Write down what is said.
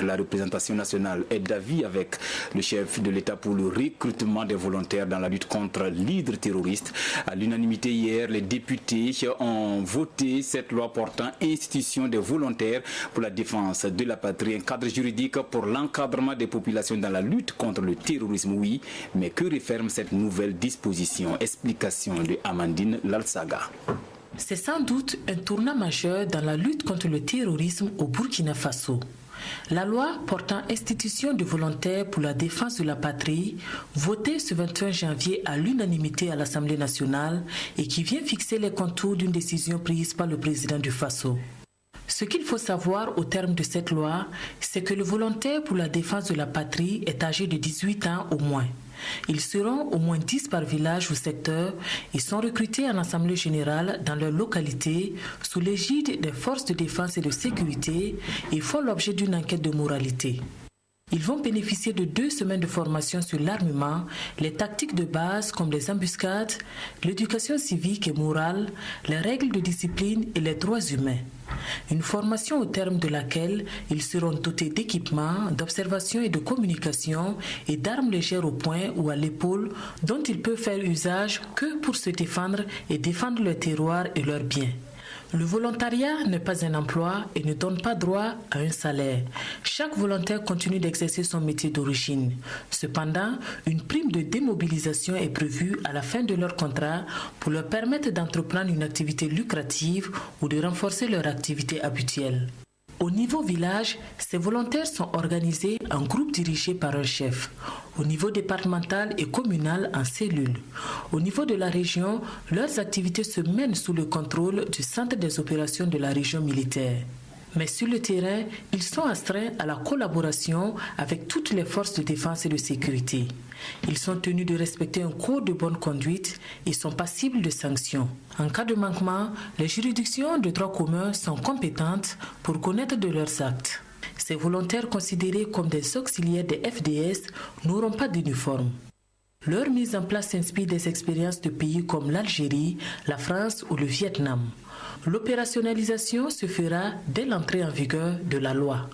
autres, la représentation nationale est d'avis avec le chef de l'État pour le recrutement des volontaires dans la lutte contre l'hydre terroriste. À l'unanimité hier, les députés ont voté cette loi portant institution des volontaires pour la défense de la patrie, un cadre juridique pour l'encadrement des populations dans la lutte contre le terrorisme, oui, mais que referme cette nouvelle disposition? Explication de Amandine Lalsaga. C'est sans doute un tournant majeur dans la lutte contre le terrorisme au Burkina Faso. La loi portant institution de volontaires pour la défense de la patrie, votée ce 21 janvier à l'unanimité à l'Assemblée nationale et qui vient fixer les contours d'une décision prise par le président du Faso. Ce qu'il faut savoir au terme de cette loi, c'est que le volontaire pour la défense de la patrie est âgé de 18 ans au moins. Ils seront au moins 10 par village ou secteur et sont recrutés en assemblée générale dans leur localité sous l'égide des forces de défense et de sécurité et font l'objet d'une enquête de moralité. Ils vont bénéficier de 2 semaines de formation sur l'armement, les tactiques de base comme les embuscades, l'éducation civique et morale, les règles de discipline et les droits humains. Une formation au terme de laquelle ils seront dotés d'équipements, d'observation et de communication et d'armes légères au poing ou à l'épaule dont ils peuvent faire usage que pour se défendre et défendre leur terroir et leurs biens. Le volontariat n'est pas un emploi et ne donne pas droit à un salaire. Chaque volontaire continue d'exercer son métier d'origine. Cependant, une prime de démobilisation est prévue à la fin de leur contrat pour leur permettre d'entreprendre une activité lucrative ou de renforcer leur activité habituelle. Au niveau village, ces volontaires sont organisés en groupes dirigés par un chef. Au niveau départemental et communal, en cellules. Au niveau de la région, leurs activités se mènent sous le contrôle du centre des opérations de la région militaire. Mais sur le terrain, ils sont astreints à la collaboration avec toutes les forces de défense et de sécurité. Ils sont tenus de respecter un code de bonne conduite et sont passibles de sanctions. En cas de manquement, les juridictions de droit commun sont compétentes pour connaître de leurs actes. Ces volontaires considérés comme des auxiliaires des FDS n'auront pas d'uniforme. Leur mise en place s'inspire des expériences de pays comme l'Algérie, la France ou le Vietnam. L'opérationnalisation se fera dès l'entrée en vigueur de la loi.